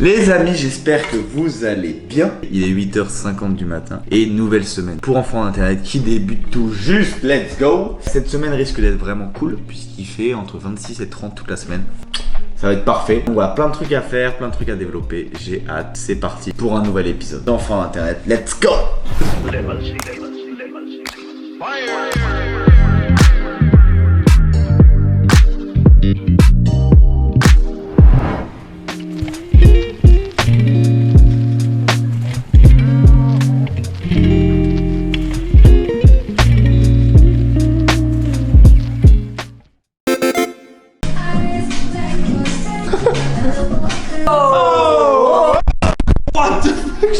Les amis, j'espère que vous allez bien. Il est 8h50 du matin et nouvelle semaine pour enfants d'internet qui débute tout juste. Let's go. Cette semaine risque d'être vraiment cool puisqu'il fait entre 26 et 30 toute la semaine. Ça va être parfait. Donc voilà, plein de trucs à faire, plein de trucs à développer. J'ai hâte. C'est parti pour un nouvel épisode d'enfants d'internet. Let's go.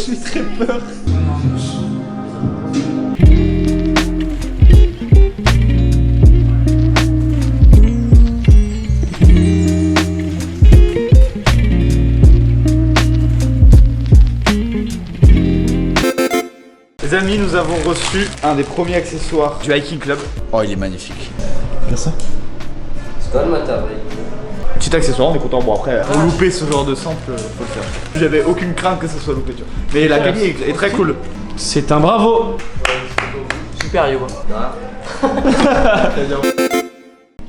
J'ai très peur. Les amis, nous avons reçu un des premiers accessoires du Hiking Club. Oh, il est magnifique. Regarde ça. C'est quoi le matériel? Petit accessoire, on est content. Bon, après, pour louper ce genre de sample, faut le faire. J'avais aucune crainte que ça soit loupé, tu vois. Mais la qualité est très cool. C'est un bravo. Super Yo.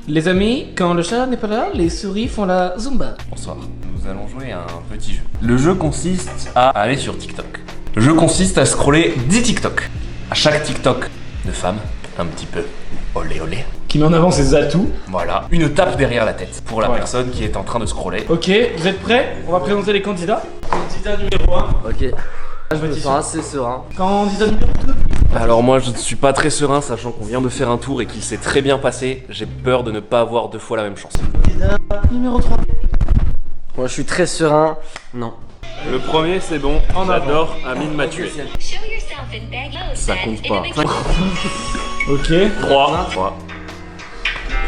Les amis, quand le chat n'est pas là, les souris font la Zumba. Bonsoir, nous allons jouer à un petit jeu. Le jeu consiste à aller sur TikTok. Le jeu consiste à scroller 10 TikTok. À chaque TikTok de femme, un petit peu olé olé. Qui met en avant ses atouts. Voilà, une tape derrière la tête pour la personne qui est en train de scroller. Ok, vous êtes prêts? On va présenter les candidats. Candidat numéro 1. Ok. Je me sens assez serein. Candidat numéro 2. Alors moi je ne suis pas très serein sachant qu'on vient de faire un tour et qu'il s'est très bien passé. J'ai peur de ne pas avoir deux fois la même chance. Candidat numéro 3. Moi je suis très serein. Non. Le premier c'est bon, j'adore Amine m'a tué. Ça compte pas. Ok. 3.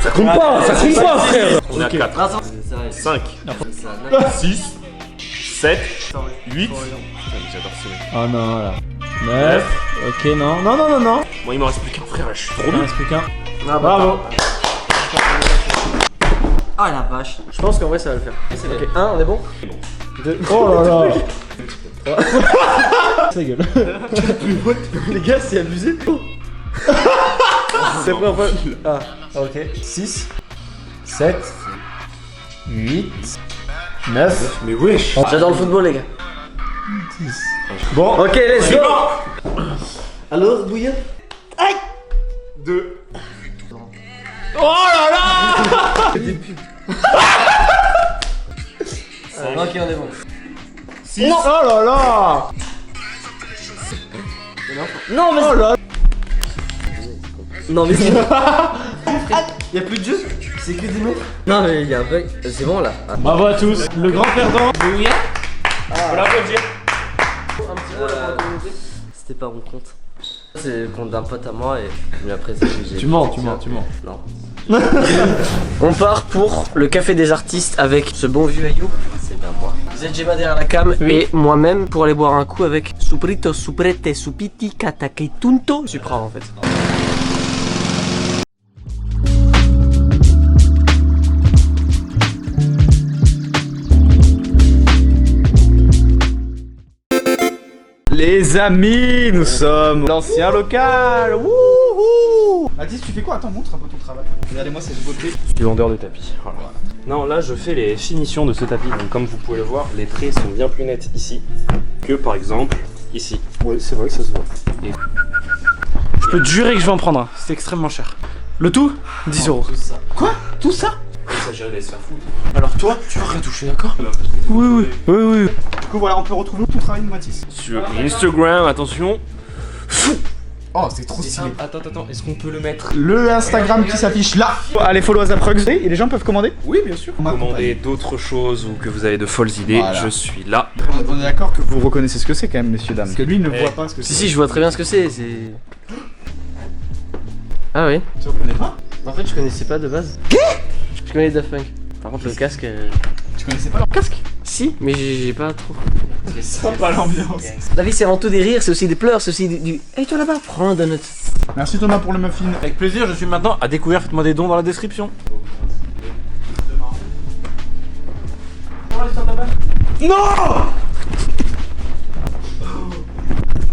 Ça compte pas, frère. On est à 4. 5. 6. 7. 8. J'adore ce mec. Oh non, là. 9. Ok, non. Non. Moi il m'en reste plus qu'un frère là, je suis trop Il bien. reste plus qu'un. Ah, Bravo. Ah la vache. Je pense qu'en vrai ça va le faire. Ok, 1, on est bon? 2. Oh là là. Ça gueule. Les gars, c'est abusé. C'est la première fois. Ah, ok. 6, 7, 8, 9. Mais wesh. J'adore le football, les gars. 10. Bon, ok, let's go. Alors, Bouillon? 2. Oh là là. Ok, on est bon. 6. Oh là là. Non, mais. Oh là. Non, mais c'est. Y'a plus de jeu. C'est que des mots. Non, mais il y a un bug. C'est bon là. Ah. Bravo à tous. Le grand perdant, Bouya. Faut l'applaudir. Un petit peu la communauté. C'était pas mon compte. C'est le compte d'un pote à moi et je lui ai précisé que j'ai. Tu mens. Non. On part pour le café des artistes avec ce bon vieux Ayou. C'est bien moi. Zedjema derrière la cam et moi-même pour aller boire un coup avec Suprito, Suprete, Supiti, Katake, Tunto. Supra en fait. Les amis, nous sommes l'ancien local. Wouhou. Mathis, tu fais quoi? Attends, montre un peu ton travail. Regardez-moi cette beauté. Je suis vendeur de tapis. Voilà. Non, là je fais les finitions de ce tapis. Donc comme vous pouvez le voir, les traits sont bien plus nets ici que par exemple ici. Ouais, c'est vrai que ça se voit. Et- Je peux te jurer que je vais en prendre un. C'est extrêmement cher. Le tout 10 euros. Quoi? Tout ça? Il s'agirait de les se faire foutre. Alors toi, tu vas rien toucher, d'accord? Oui. Du coup, voilà, on peut retrouver tout travail de Mathis. Sur Instagram, attention. Oh, c'est trop stylé. Attends, est-ce qu'on peut le mettre? Le Instagram qui s'affiche là. Allez, follow Azaprugs et les gens peuvent commander. Oui, bien sûr. Commandez d'autres choses ou que vous avez de folles idées, Voilà. je suis là. On est d'accord que vous reconnaissez ce que c'est quand même, messieurs, dames. Parce que lui, il ne voit pas ce que c'est. Si, je vois très bien ce que c'est. Ah oui. Tu reconnais pas? En fait, je connaissais pas de base. Je connais Daft Punk. Par contre, le casque. Tu connaissais pas leur casque? Si, mais j'ai pas trop. C'est sympa l'ambiance. La vie, c'est avant tout des rires, c'est aussi des pleurs, c'est aussi du. Hey, toi là-bas, prends un donut. Merci Thomas pour le muffin. Avec plaisir, je suis maintenant à découvrir. Faites-moi des dons dans la description. Non.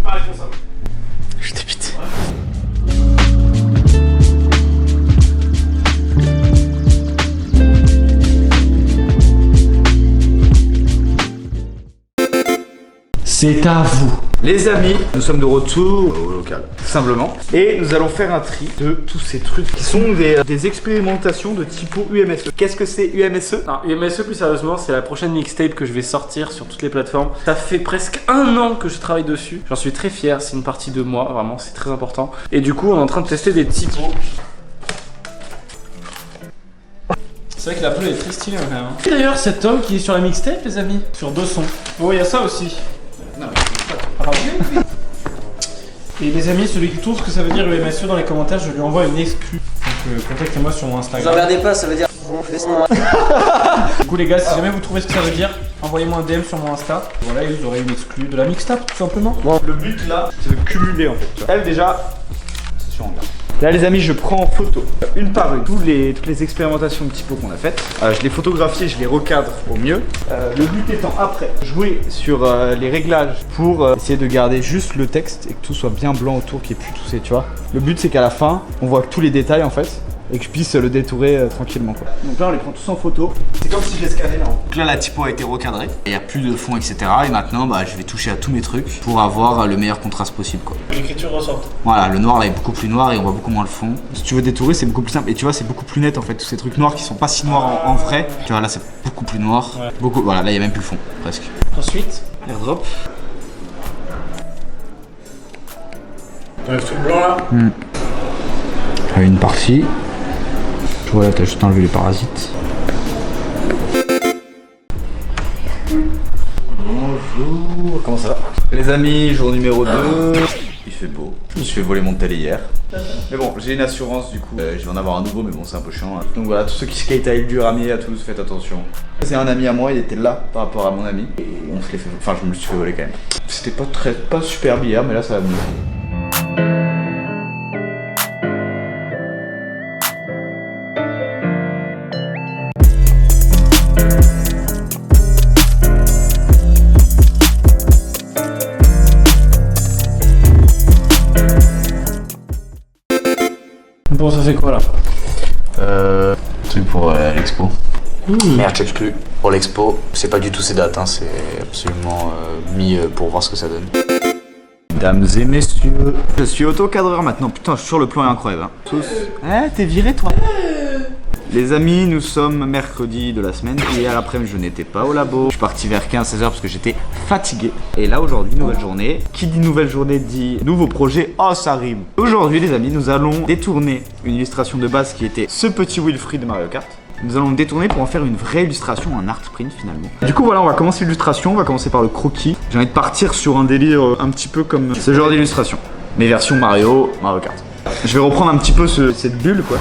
Pas responsable. Je t'évite. C'est à vous. Les amis, nous sommes de retour au local, tout simplement. Et nous allons faire un tri de tous ces trucs qui sont des expérimentations de typo UMSE. Qu'est-ce que c'est UMSE? Non, UMSE plus sérieusement, c'est la prochaine mixtape que je vais sortir sur toutes les plateformes. Ça fait presque 1 an que je travaille dessus. J'en suis très fier, c'est une partie de moi, vraiment, c'est très important. Et du coup, on est en train de tester des typos. C'est vrai que la bleue est très stylée quand même. Et d'ailleurs, cet homme qui est sur la mixtape, les amis, sur 2 sons. Oh, il y a ça aussi. Non, mais et les amis, celui qui trouve ce que ça veut dire UMSE dans les commentaires, je lui envoie une exclue. Donc contactez-moi sur mon Instagram. Vous emmerdez pas, ça veut dire bon, fais ça. Du coup les gars, si jamais vous trouvez ce que ça veut dire, envoyez-moi un DM sur mon Insta. Voilà, et vous aurez une exclue de la mixtape tout simplement. Bon. Le but là, c'est de cumuler en fait. Tu vois. Elle déjà, c'est sûr, on regarde. Là les amis, je prends en photo une par une toutes les expérimentations de typo qu'on a faites. Je les photographie, je les recadre au mieux. Le but étant après, jouer sur les réglages pour essayer de garder juste le texte et que tout soit bien blanc autour, qu'il n'y ait plus tout ces, tu vois. Le but c'est qu'à la fin, on voit tous les détails en fait et que je puisse le détourer tranquillement quoi. Donc là on les prend tous en photo. C'est comme si je les scannais là. Donc là la typo a été recadrée, il n'y a plus de fond etc. Et maintenant je vais toucher à tous mes trucs pour avoir le meilleur contraste possible quoi. L'écriture ressorte. Voilà, le noir là est beaucoup plus noir et on voit beaucoup moins le fond. Si tu veux détourer c'est beaucoup plus simple et tu vois c'est beaucoup plus net en fait. Tous ces trucs noirs qui sont pas si noirs en vrai. Tu vois là c'est beaucoup plus noir. Ouais. Beaucoup, voilà là il n'y a même plus le fond presque. Ensuite, airdrop. Tout blanc là. Une partie. Voilà, t'as juste enlevé les parasites. Bonjour, comment ça va? Les amis, jour numéro 2. Il fait beau. Je me suis fait voler mon télé hier. Mais bon, j'ai une assurance du coup. Je vais en avoir un nouveau, mais bon, c'est un peu chiant. Hein. Donc voilà, tous ceux qui skate à Île du Ramier, à Toulouse, faites attention. C'est un ami à moi, il était là par rapport à mon ami. Et on se l'est fait. Enfin, je me le suis fait voler quand même. C'était pas superbe hier, mais là ça va mieux. Bon, ça fait quoi là? Truc pour l'expo. Merde, check plus. Pour l'expo, c'est pas du tout ces dates, hein, c'est absolument mis pour voir ce que ça donne. Mesdames et messieurs, je suis autocadreur maintenant. Putain, sur le plan est incroyable. Hein. Tous. T'es viré toi? Les amis, nous sommes mercredi de la semaine et à l'après-midi je n'étais pas au labo. Je suis parti vers 15-16h parce que j'étais fatigué. Et là aujourd'hui, nouvelle journée. Qui dit nouvelle journée dit nouveau projet. Oh, ça rime. Aujourd'hui les amis, nous allons détourner une illustration de base qui était ce petit Wilfried de Mario Kart. Nous allons le détourner pour en faire une vraie illustration, un art print finalement. Du coup voilà, on va commencer l'illustration, on va commencer par le croquis. J'ai envie de partir sur un délire un petit peu comme ce genre d'illustration. Mais version Mario Kart. Je vais reprendre un petit peu cette bulle quoi.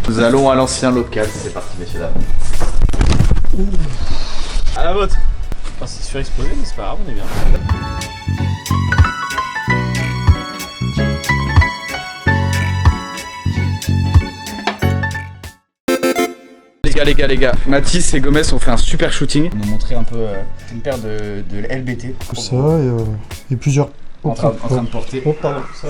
Nous allons à l'ancien local, c'est parti messieurs dames. À la vôtre. Oh, c'est surexposé mais c'est pas grave, on est bien. Les gars, Mathis et Gomez ont fait un super shooting. Ils nous ont montré un peu une paire de LBT. Ça, et plusieurs. En train de porter. Oh, pardon, ça.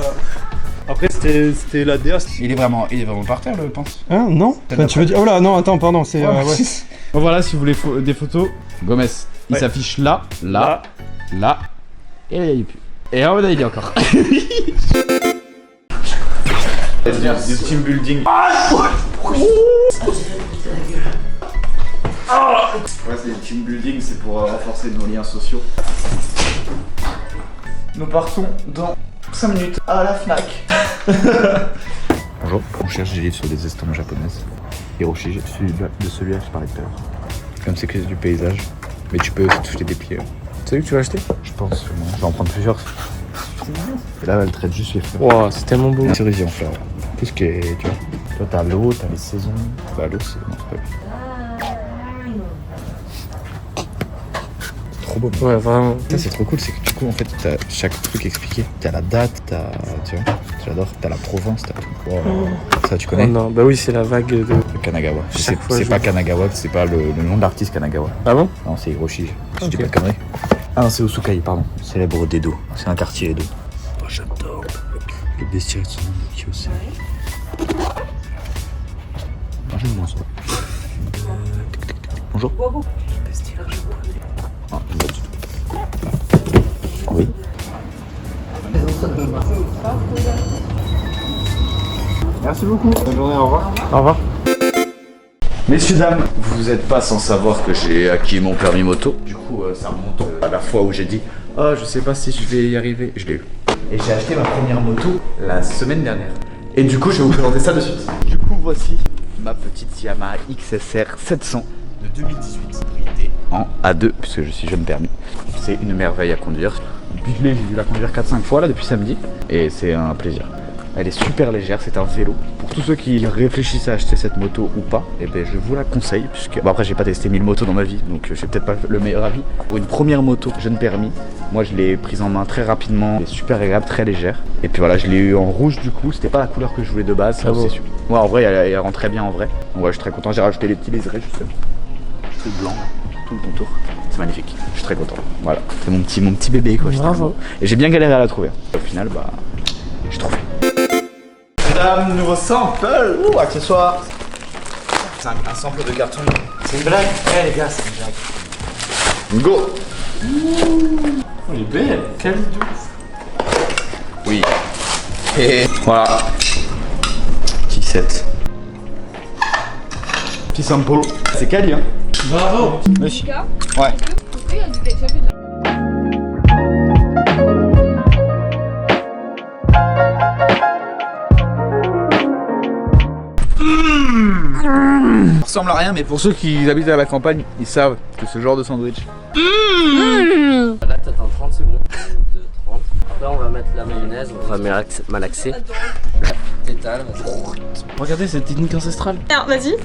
Après c'était la DA. Il est vraiment par terre le pense. Hein, non enfin, tu veux dire. Oh là, non, attends, pardon, c'est. Ouais. Bon, voilà, si vous voulez des photos. Gomez, il s'affiche là, et là, il est plus. Et en haut, là, il est encore. Du team building. Ouais, c'est le team building, c'est pour renforcer nos liens sociaux. Nous partons dans 5 minutes à la Fnac. Bonjour, on cherche des livres sur des estomacs japonaises. Hiroshi, de celui-là je parlais tout à l'heure. Comme c'est que du paysage, mais tu peux aussi toucher des pieds. C'est celui que tu vas acheter? Je pense, je vais en prendre plusieurs. trop bien. Et là, elle traite juste les fleurs. Wow, c'est tellement beau. Un cerisier en fleurs. Tout ce qui est, tu vois. Toi, t'as l'eau, t'as les saisons. Bah, l'eau, c'est. Non, c'est pas bien. Trop beau. Ouais, vraiment. Ça, c'est trop cool, c'est que du coup, en fait, t'as chaque truc expliqué. T'as la date, t'as. Tu vois, j'adore. T'as la Provence, t'as tout. Wow. Ça, tu connais? Oh non, bah oui, c'est la vague de. Kanagawa. C'est Chaque fois, je pas vois. Kanagawa, c'est pas le nom de l'artiste Kanagawa. Ah bon? Non, c'est Hiroshi. Je dis Ok. pas de conneries. Ah non, c'est Usukai, pardon. Célèbre d'Edo. C'est un quartier Edo. Oh, j'adore. Le bestiaire de son Kyosei. Ah, j'aime bien ça. Bonjour. Ah, pas du tout. Oui. Merci beaucoup. Bonne journée, au revoir. Au revoir. Messieurs, dames, vous n'êtes pas sans savoir que j'ai acquis mon permis moto. Du coup, ça remonte à la fois où j'ai dit « Oh, je sais pas si je vais y arriver ». Je l'ai eu. Et j'ai acheté ma première moto la semaine dernière. Et du coup, je vais vous présenter ça de suite. Du coup, voici ma petite Yamaha XSR 700 de 2018. En A2, puisque je suis jeune permis. C'est une merveille à conduire. Depuis que j'ai dû la conduire 4-5 fois là depuis samedi. Et c'est un plaisir. Elle est super légère, c'est un vélo. Pour tous ceux qui réfléchissent à acheter cette moto ou pas, eh ben, je vous la conseille. Puisque... Bon, après, j'ai pas testé 1000 motos dans ma vie, donc j'ai peut-être pas le meilleur avis. Pour une première moto jeune permis, moi je l'ai prise en main très rapidement. Elle est super agréable, très légère. Et puis voilà, je l'ai eu en rouge du coup. C'était pas la couleur que je voulais de base. Ah bon. C'est sûr. Ouais, en vrai, elle rend très bien en vrai. Donc ouais, je suis très content. J'ai rajouté les petits liserés justement. Tout blanc, tout le contour. C'est magnifique. Je suis très content. Voilà, c'est mon petit bébé quoi. Bravo. finalement. Et j'ai bien galéré à la trouver. Au final, bah, j'ai trouvé. Mesdames, nouveau sample. Ouh, accessoire. C'est un sample de carton. C'est une blague? Eh les gars, c'est une blague. Go. Oh, elle est belle. Quelle idée. Oui. Et voilà. Petit set. Petit sample. C'est quali, hein. Bravo. Merci. Ouais. Ça ressemble à rien, mais pour ceux qui habitent à la campagne, ils savent que ce genre de sandwich. Là, t'attends 30 secondes. 2, 30. Après, on va mettre la mayonnaise, on va malaxer. T'étales, vas-y. Regardez cette technique ancestrale. Tiens, vas-y.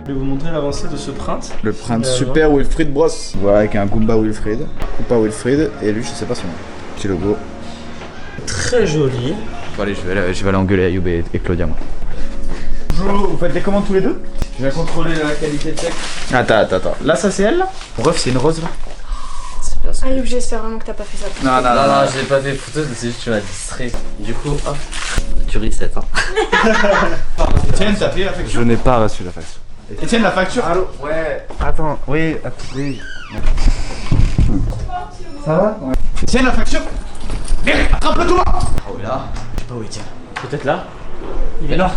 Je vais vous montrer l'avancée de ce prince. Le prince super Wilfried Bros. Voilà, avec un Goomba Wilfried. Koopa Wilfried, et lui, je sais pas son nom. Petit logo. Très joli. Bon, allez, je vais aller engueuler Ayoub et Claudia, moi. Bonjour, vous faites les commandes tous les deux? Je vais contrôler la qualité de sec. Attends. Là, ça c'est elle là? Mon ref, c'est une rose là? C'est bien ça. Ayoub, j'espère vraiment que t'as pas fait ça. Non, Non, je l'ai pas fait photo, c'est juste que tu m'as distrait. Du coup, hop. Tu reset, hein. Etienne, t'as payé la facture? Je n'ai pas reçu la facture. Etienne, la facture? Allô? Ouais. Attends, oui, oui. Ça va? Ouais. Etienne, la facture? Viens, attrape-le tout le monde! Oh là, je sais pas où Etienne. Peut-être là? Il est là.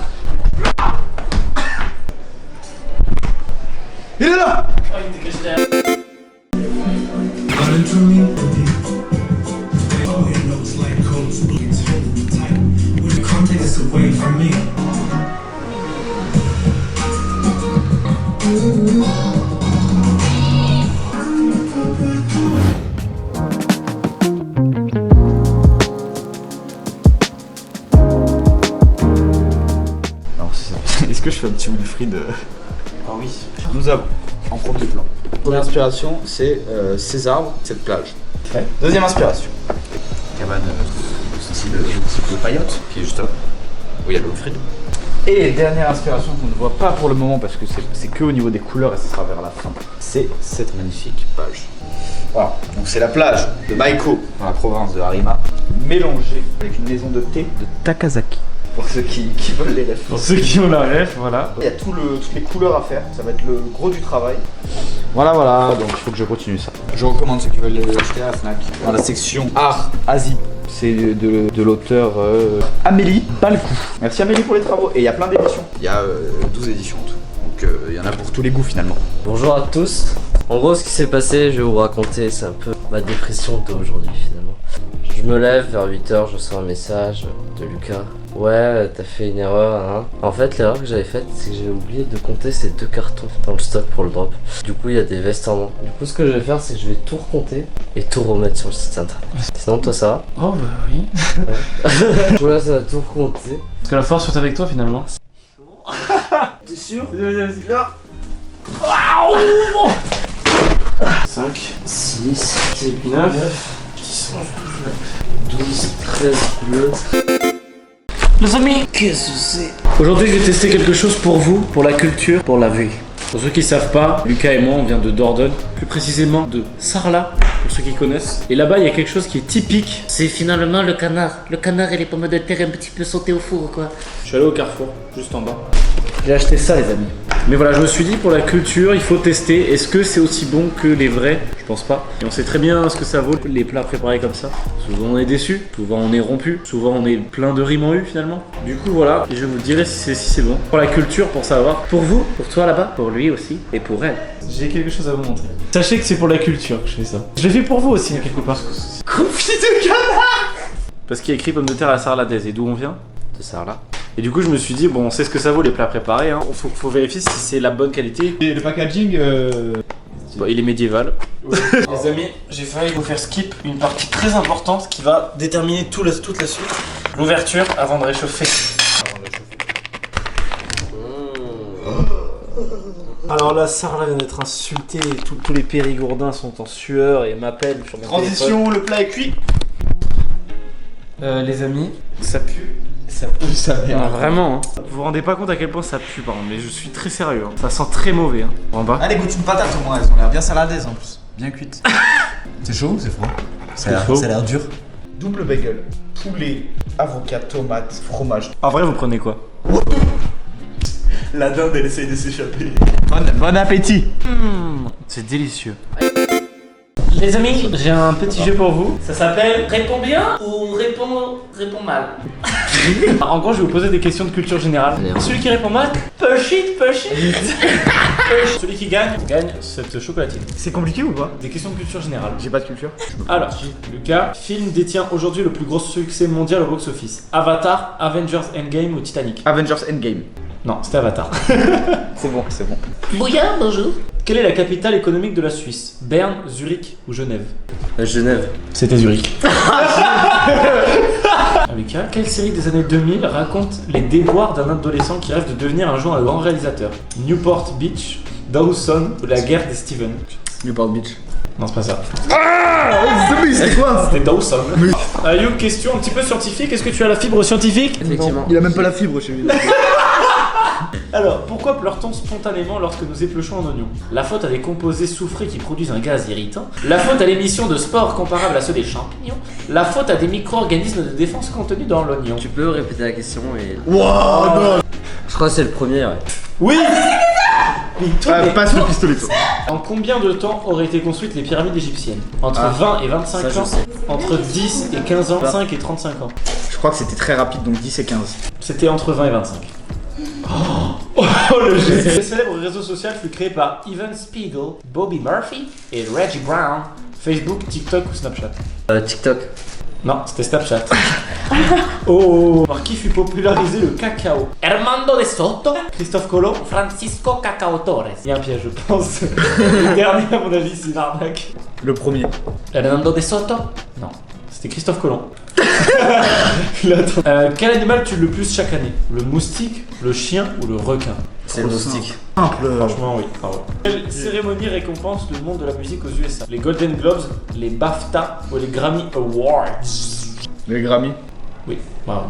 Il est là! Alors, est-ce que je fais un petit Wilfried? Ah oui. Nous avons en premier plan. Première inspiration, c'est ces arbres, cette plage. Deuxième inspiration. Cabane style paillote, qui est juste là. Où il y a le Wilfried. Et dernière inspiration qu'on ne voit pas pour le moment parce que c'est que au niveau des couleurs et ce sera vers la fin. C'est cette magnifique page. Voilà, donc c'est la plage de Maiko dans la province de Harima, mélangée avec une maison de thé de Takasaki. Pour ceux qui veulent les rêves. Pour ceux qui ont la ref, voilà. Il y a toutes les couleurs à faire, ça va être le gros du travail. Voilà, donc il faut que je continue ça. Je recommande ceux qui veulent les acheter à la FNAC. Dans la section Art Asie, c'est de l'auteur Amélie Balcou. Merci Amélie pour les travaux. Et il y a plein d'éditions. Il y a 12 éditions en tout. Donc il y en a pour tous les goûts finalement. Bonjour à tous. En gros, ce qui s'est passé, je vais vous raconter, c'est un peu ma dépression d'aujourd'hui finalement. Je me lève vers 8h, je reçois un message de Lucas. Ouais, t'as fait une erreur, hein. En fait, l'erreur que j'avais faite, c'est que j'ai oublié de compter ces 2 cartons dans le stock pour le drop. Du coup, il y a des vestes en moins. Du coup, ce que je vais faire, c'est que je vais tout recompter et tout remettre sur le site internet. Sinon, toi, ça va? Oh bah oui. Voilà, ça va tout recompter. Parce que la force est avec toi finalement. T'es sûr? Vas-y, vas-y, là. 5, 6, 7, 9, 12, 13 bleus. Les amis, qu'est-ce que c'est? Aujourd'hui, je vais tester quelque chose pour vous, pour la culture, pour la vie. Pour ceux qui savent pas, Lucas et moi, on vient de Dordogne, plus précisément de Sarlat, pour ceux qui connaissent. Et là-bas, il y a quelque chose qui est typique. C'est finalement le canard. Le canard et les pommes de terre un petit peu sautés au four, quoi. Je suis allé au Carrefour, juste en bas. J'ai acheté ça, les amis. Mais voilà, je me suis dit, pour la culture, il faut tester. Est-ce que c'est aussi bon que les vrais? Je pense pas. Et on sait très bien ce que ça vaut, les plats préparés comme ça. Souvent on est déçu, souvent on est rompu, souvent on est plein de rimes en U finalement. Du coup voilà, et je vous dirai si c'est bon. Pour la culture, pour savoir. Pour vous, pour toi là-bas, pour lui aussi, et pour elle. J'ai quelque chose à vous montrer. Sachez que c'est pour la culture que je fais ça. Je l'ai fait pour vous aussi, quelque part. Confit de canard. Parce qu'il y a écrit pommes de terre à la sarladaise. Et d'où on vient? De Sarlat. Et du coup, je me suis dit, bon, on sait ce que ça vaut les plats préparés, hein. Faut vérifier si c'est la bonne qualité. Et le packaging, Bon, il est médiéval. Les amis, j'ai failli vous faire skip une partie très importante qui va déterminer toute la suite. L'ouverture avant de réchauffer. Alors là, Sarlat vient d'être insulté, tous les périgourdins sont en sueur et m'appellent sur mon téléphone. transition, le plat est cuit. Les amis, ça pue. Ça pue sa mère. Non, vraiment, hein. Vous vous rendez pas compte à quel point ça pue, par contre, mais je suis très sérieux. Hein. Ça sent très mauvais. Hein. En bas. Allez, goûte une patate au moins, elles ont l'air bien saladaises en plus. Bien cuites. C'est chaud ou c'est froid? Ça a l'air dur. Double bagel. Poulet, avocat, tomate, fromage. En vrai, vous prenez quoi? La dinde, elle essaye de s'échapper. Bon appétit. C'est délicieux. Les amis, j'ai un petit jeu pour vous. Ça s'appelle Réponds bien ou réponds mal. En gros, je vais vous poser des questions de culture générale. Celui qui répond mal, push it. Celui qui gagne cette chocolatine. C'est compliqué ou pas? Des questions de culture générale. J'ai pas de culture. Alors, Lucas, film détient aujourd'hui le plus gros succès mondial au box-office. Avatar, Avengers Endgame ou Titanic? Avengers Endgame. Non, c'était Avatar. C'est bon, c'est bon. Bouillard, bonjour. Quelle est la capitale économique de la Suisse? Berne, Zurich ou Genève? Genève. C'était Zurich. Lucas, quelle série des années 2000 raconte les déboires d'un adolescent qui rêve de devenir un jour un grand réalisateur? Newport Beach, Dawson ou La guerre des Steven? Newport Beach. Non, c'est pas ça. C'était quoi? C'était Dawson. Ayoub, question un petit peu scientifique. Est-ce que tu as la fibre scientifique? Effectivement. Il a même pas la fibre chez lui. Alors, pourquoi pleure-t-on spontanément lorsque nous épluchons un oignon? La faute à des composés soufrés qui produisent un gaz irritant. La faute à l'émission de spores comparables à ceux des champignons. La faute à des micro-organismes de défense contenus dans l'oignon. Tu peux répéter la question et... Wouah, non. Je crois que c'est le premier, ouais. Oui. Mais toi, mais Passe le pistolet, toi. en combien de temps auraient été construites les pyramides égyptiennes? Entre 20 et 25 ça, je ans? sais. Entre 10 et 15 ans? 5 et 35 ans? Je crois que c'était très rapide, donc 10 et 15. C'était entre 20 et 25. Oh le geste. Le célèbre réseau social fut créé par Evan Spiegel, Bobby Murphy et Reggie Brown. Facebook, TikTok ou Snapchat? TikTok. Non, c'était Snapchat. Oh. Par qui fut popularisé le cacao? Armando de Soto, Christophe Colomb? Francisco Cacao Torres. Il y a un piège, je pense. Le dernier, à mon avis, c'est une arnaque. Le premier. Hernando de Soto. Non, c'était Christophe Colomb. Quel animal tue le plus chaque année? Le moustique, le chien ou le requin? C'est le moustique. Simple. Franchement, oui. Bravo. Quelle cérémonie récompense le monde de la musique aux USA? Les Golden Globes, les BAFTA ou les Grammy Awards? Les Grammy. Oui, bravo.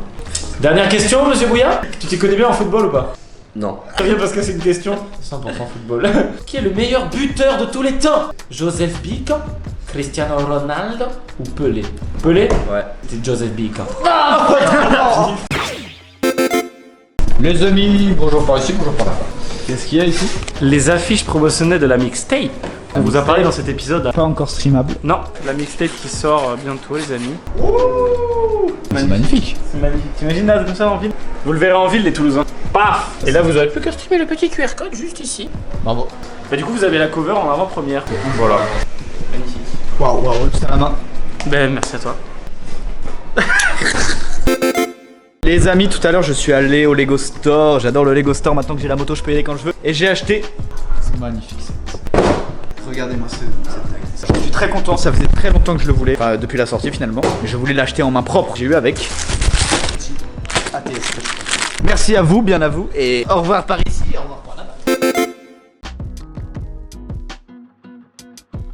Dernière question, monsieur Bouya. Tu t'y connais bien en football ou pas? Non. Très bien, parce que c'est une question 100% football. Qui est le meilleur buteur de tous les temps? Joseph Bica, Cristiano Ronaldo ou Pelé? Pelé? Ouais. C'était Joseph Bica. Les amis, bonjour par ici, bonjour par là. Qu'est-ce qu'il y a ici? Les affiches promotionnelles de la mixtape. On vous a parlé dans cet épisode. Pas encore streamable. Non, la mixtape qui sort bientôt, les amis. C'est magnifique. C'est magnifique. T'imagines là comme ça en ville? Vous le verrez en ville, les Toulousains. Paf! Et là, vous aurez plus qu'à streamer le petit QR code juste ici. Bravo. Bah, du coup, vous avez la cover en avant-première. Voilà. Magnifique. Waouh, c'est à la main. Ben, merci à toi. Les amis, tout à l'heure je suis allé au Lego Store. J'adore le Lego Store, maintenant que j'ai la moto je peux y aller quand je veux. Et j'ai acheté... C'est magnifique ça. Regardez-moi cette taille. Je suis très content, ça faisait très longtemps que je le voulais. Enfin depuis la sortie finalement. Mais je voulais l'acheter en main propre. J'ai eu avec... ATS. Merci à vous, bien à vous. Et au revoir par ici, au revoir par